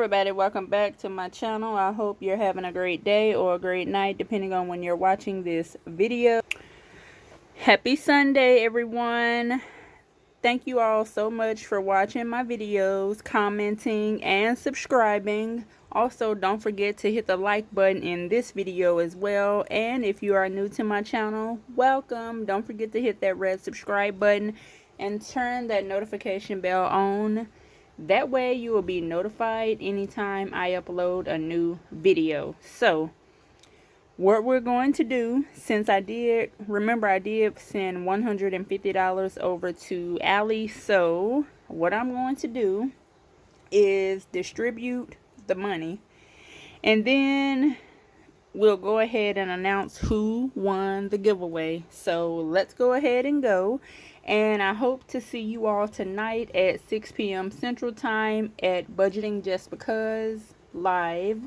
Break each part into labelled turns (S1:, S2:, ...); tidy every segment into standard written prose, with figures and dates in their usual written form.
S1: everybody, welcome back to my channel. I hope you're having a great day or a great night depending on when you're watching this video. Happy Sunday, everyone. Thank you all so much for watching my videos, commenting, and subscribing. Also, don't forget to hit the like button in this video as well. And if you are new to my channel, welcome. Don't forget to hit that red subscribe button and turn that notification bell on. That way you will be notified anytime I upload a new video. So what we're going to do, since I did send $150 over to Allie, so what I'm going to do is distribute the money, and then we'll go ahead and announce who won the giveaway. So let's go ahead and go. And I hope to see you all tonight at 6 p.m. Central Time at Budgeting Just Because Live.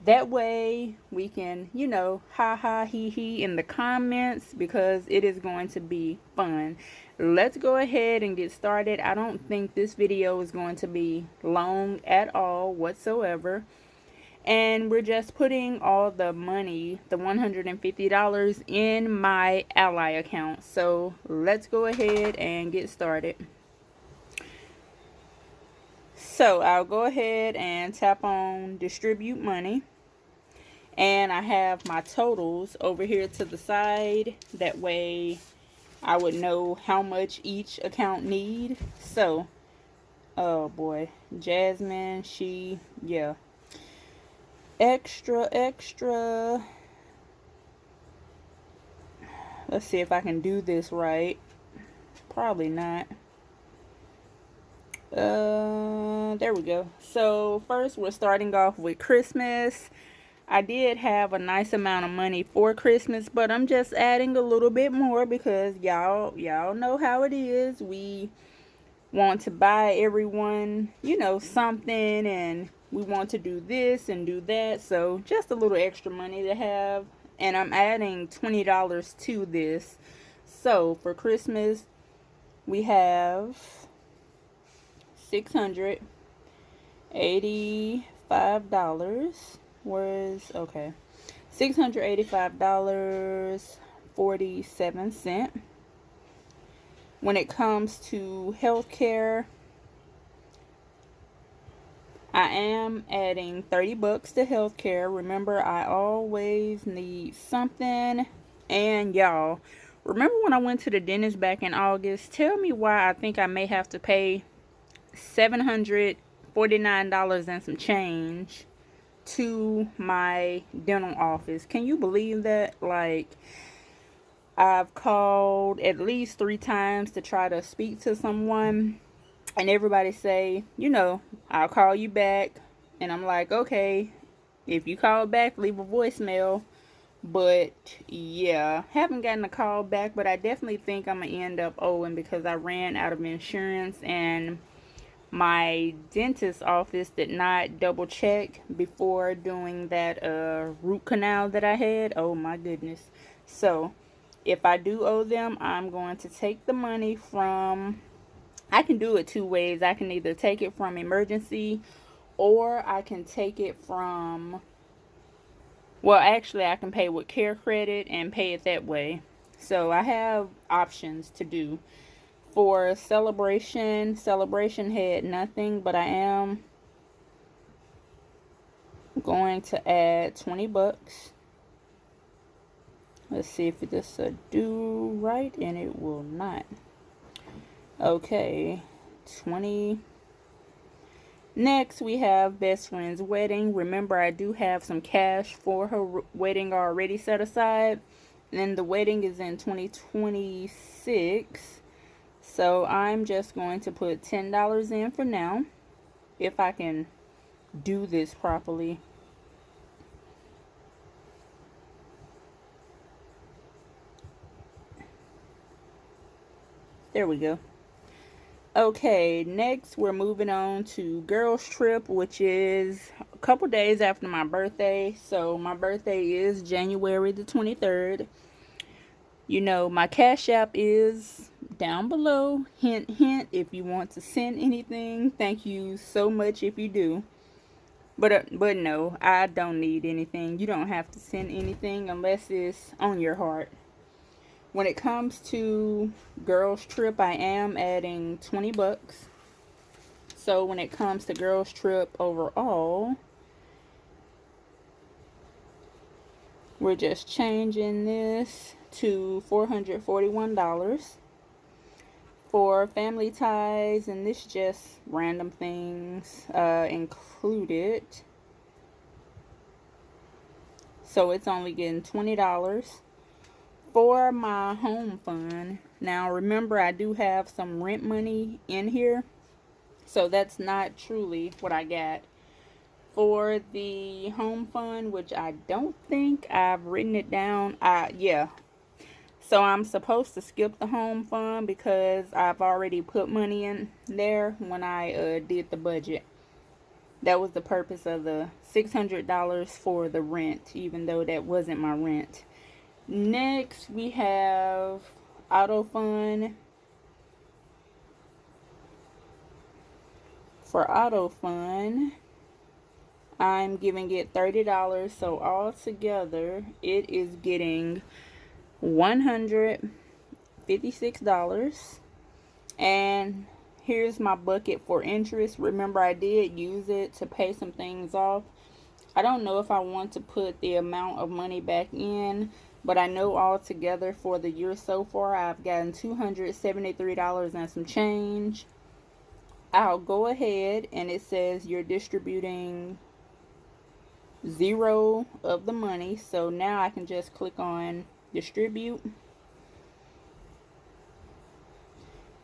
S1: That way we can, ha ha he he in the comments, because it is going to be fun. Let's go ahead and get started. I don't think this video is going to be long at all whatsoever. And we're just putting all the money, the $150, in my Ally account. So let's go ahead and get started. So I'll go ahead and tap on distribute money. And I have my totals over here to the side. That way I would know how much each account need. So, oh boy, Jasmine, yeah. Extra. Let's see if I can do this right. Probably not. There we go. So first we're starting off with Christmas. I did have a nice amount of money for Christmas, but I'm just adding a little bit more because y'all know how it is. We want to buy everyone, something, and we want to do this and do that. So just a little extra money to have. And I'm adding $20 to this. So for Christmas, we have $685. Okay. $685.47. When it comes to healthcare, I am adding $30 to healthcare. Remember, I always need something. And y'all, remember when I went to the dentist back in August? Tell me why I think I may have to pay $749 and some change to my dental office. Can you believe that? Like, I've called at least 3 times to try to speak to someone, and everybody say, I'll call you back. And I'm like, okay, if you call back, leave a voicemail. But yeah, haven't gotten a call back, but I definitely think I'm gonna end up owing because I ran out of insurance, and my dentist office did not double check before doing that root canal that I had. Oh my goodness. So if I do owe them, I'm going to take the money from, I can do it 2 ways. I can either take it from emergency, or I can take it from, well, actually I can pay with Care Credit and pay it that way. So I have options to do. For celebration had nothing, but I am going to add $20. Let's see if this will do right, and it will not. Okay, 20. Next, we have best friend's wedding. Remember, I do have some cash for her wedding already set aside, and then the wedding is in 2026. So I'm just going to put $10 in for now, if I can do this properly. There we go. Okay, next we're moving on to girls trip, which is a couple days after my birthday. So my birthday is January the 23rd. My Cash App is down below. Hint, hint, if you want to send anything. Thank you so much if you do. But no, I don't need anything. You don't have to send anything unless it's on your heart. When it comes to girls trip, I am adding 20 bucks. So when it comes to girls trip overall, we're just changing this to $441 for family ties, and this just random things included. So it's only getting $20 for my home fund. Now remember, I do have some rent money in here, so that's not truly what I got. For the home fund, which I don't think I've written it down. Yeah. So I'm supposed to skip the home fund because I've already put money in there when I did the budget. That was the purpose of the $600 for the rent, even though that wasn't my rent. Next, we have auto fund. For auto fund, I'm giving it $30, so altogether it is getting $156. And here's my bucket for interest. Remember, I did use it to pay some things off. I don't know if I want to put the amount of money back in, but I know altogether for the year so far I've gotten $273 and some change. I'll go ahead, and it says you're distributing zero of the money, so now I can just click on distribute,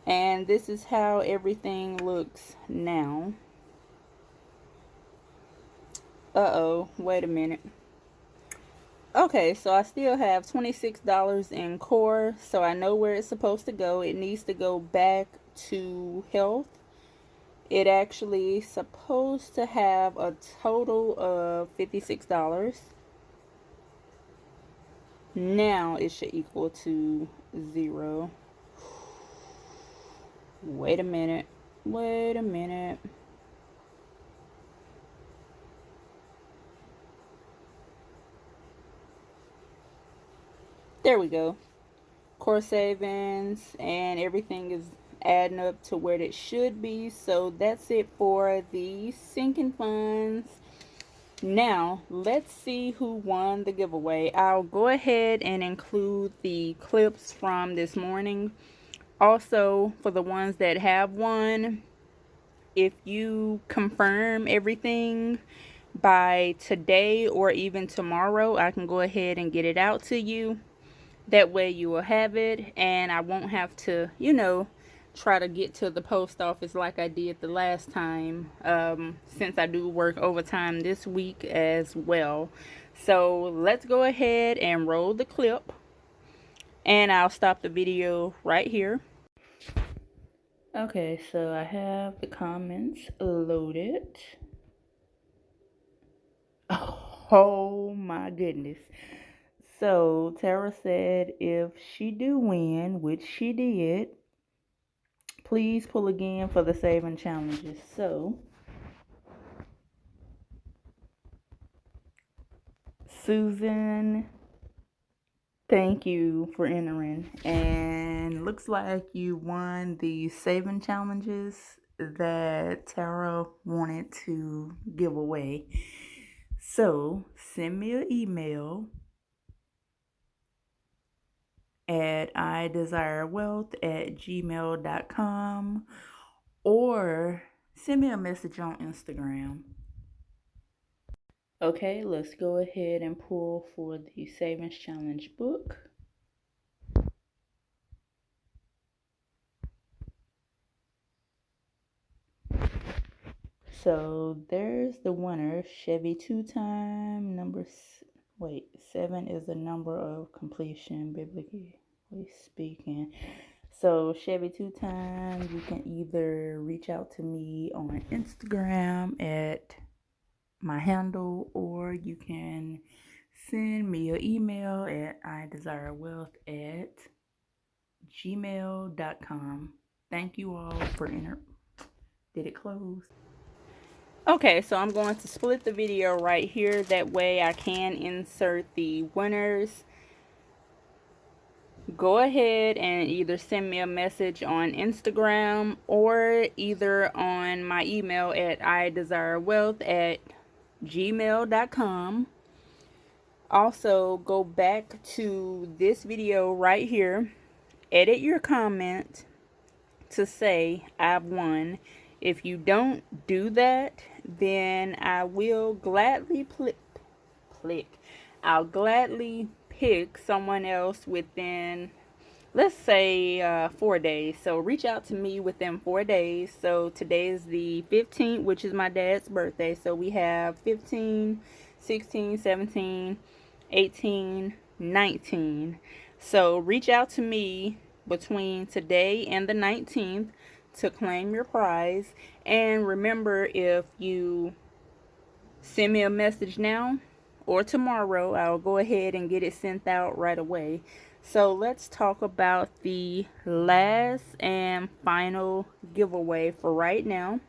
S1: and this is how everything looks now. Wait a minute. Okay, so I still have $26 in core, so I know where it's supposed to go. It needs to go back to health. It actually supposed to have a total of $56. Now it should equal to zero. Wait a minute. Wait a minute. There we go. Core savings and everything is adding up to where it should be. So that's it for the sinking funds. Now let's see who won the giveaway. I'll go ahead and include the clips from this morning. Also, for the ones that have won, if you confirm everything by today or even tomorrow, I can go ahead and get it out to you. That way you will have it, and I won't have to, try to get to the post office like I did the last time, since I do work overtime this week as well. So let's go ahead and roll the clip, and I'll stop the video right here. Okay, so I have the comments loaded. Oh my goodness. So Tara said if she do win, which she did, please pull again for the saving challenges. So Susan, thank you for entering. And looks like you won the saving challenges that Tara wanted to give away. So send me an email at idesirewealth@gmail.com or send me a message on Instagram. Okay, let's go ahead and pull for the Savings Challenge book. So there's the winner, Chevy two-time number. Wait, 7 is the number of completion, biblically speaking. So Chevy two-time, you can either reach out to me on Instagram at my handle, or you can send me an email at idesirewealth@gmail.com. Thank you all for entering. Did it close? Okay, so I'm going to split the video right here. That way I can insert the winners. Go ahead and either send me a message on Instagram or either on my email at idesirewealth@gmail.com. Also, go back to this video right here, edit your comment to say I've won. If you don't do that, then I will gladly I'll gladly pick someone else within, let's say, 4 days. So reach out to me within 4 days. So today is the 15th, which is my dad's birthday. So we have 15, 16, 17, 18, 19. So reach out to me between today and the 19th to claim your prize. And remember, if you send me a message now or tomorrow, I'll go ahead and get it sent out right away. So let's talk about the last and final giveaway for right now.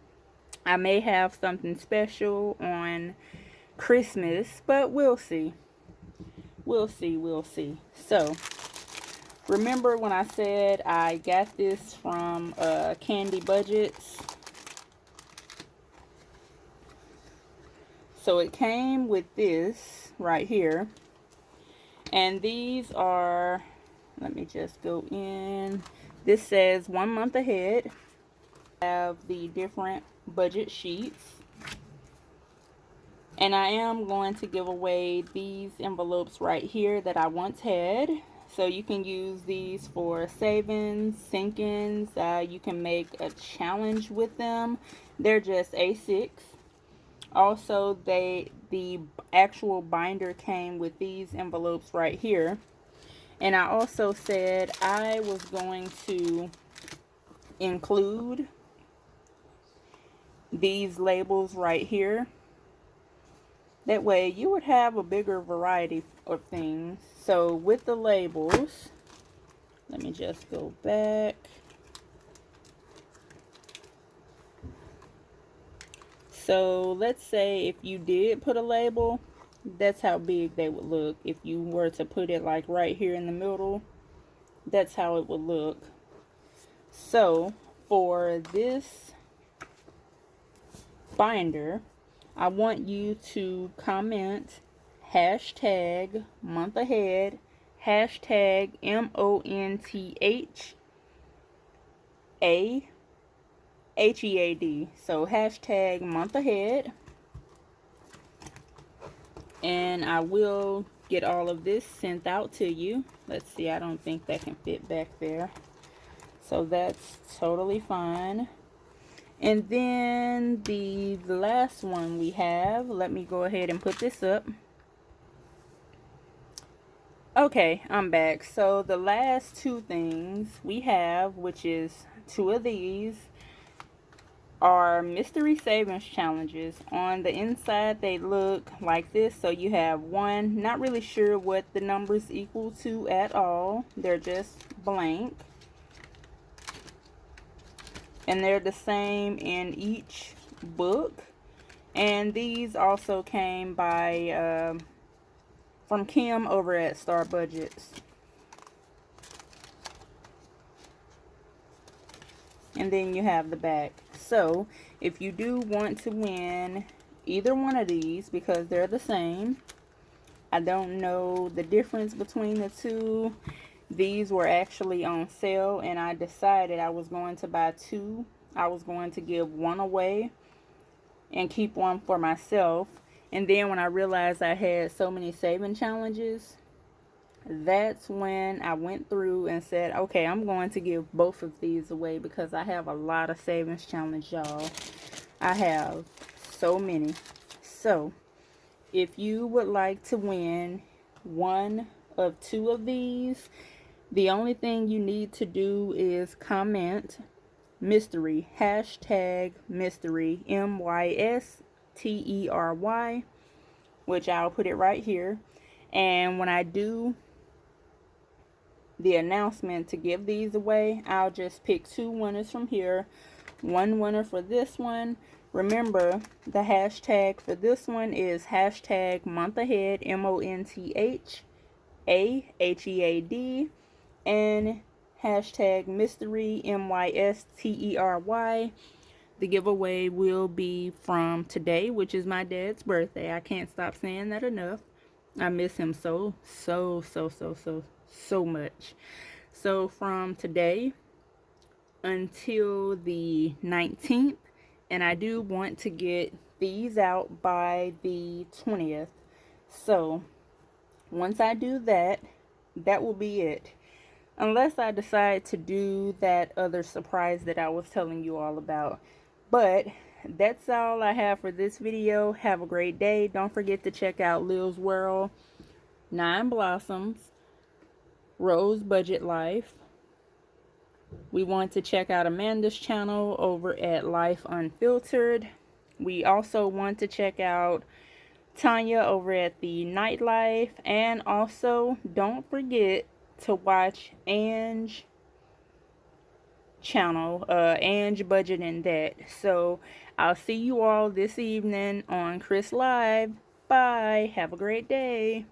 S1: I may have something special on Christmas, but we'll see. We'll see. So remember when I said I got this from Candy Budgets? So it came with this right here. And these are, let me just go in. This says 1 month ahead. Have the different budget sheets. And I am going to give away these envelopes right here that I once had. So you can use these for savings, sinkings. You can make a challenge with them. They're just A6. Also, the actual binder came with these envelopes right here. And I also said I was going to include these labels right here. That way you would have a bigger variety of things. So with the labels, let me just go back. So let's say if you did put a label, that's how big they would look. If you were to put it like right here in the middle, that's how it would look. So for this binder, I want you to comment hashtag month ahead, hashtag MONTHAHEAD. So hashtag month ahead. And I will get all of this sent out to you. Let's see, I don't think that can fit back there. So that's totally fine. And then the last one we have, let me go ahead and put this up. Okay, I'm back. So the last two things we have, which is two of these, are mystery savings challenges. On the inside they look like this. So you have one, not really sure what the numbers equal to at all. They're just blank. And they're the same in each book. And these also came by from Kim over at Star Budgets. And then you have the back. So if you do want to win either one of these, because they're the same, I don't know the difference between the two. These were actually on sale, and I decided I was going to buy two. I was going to give one away and keep one for myself. And then when I realized I had so many saving challenges, that's when I went through and said, okay, I'm going to give both of these away because I have a lot of savings challenge, y'all. I have so many. So if you would like to win one of two of these, the only thing you need to do is comment mystery, hashtag mystery, MYSTERY, which I'll put it right here. And when I do the announcement to give these away, I'll just pick two winners from here. One winner for this one. Remember, the hashtag for this one is hashtag month ahead, MONTHAHEAD, and hashtag mystery, MYSTERY. The giveaway will be from today, which is my dad's birthday. I can't stop saying that enough. I miss him so much. So from today until the 19th, and I do want to get these out by the 20th. So once I do that, that will be it. Unless I decide to do that other surprise that I was telling you all about. But that's all I have for this video. Have a great day. Don't forget to check out Lil's World, 9 Blossoms, Rose Budget Life. We want to check out Amanda's channel over at Life Unfiltered. We also want to check out Tanya over at the Nightlife. And also, don't forget to watch Ange channel, Ange Budget and That. So I'll see you all this evening on Chris Live. Bye. Have a great day.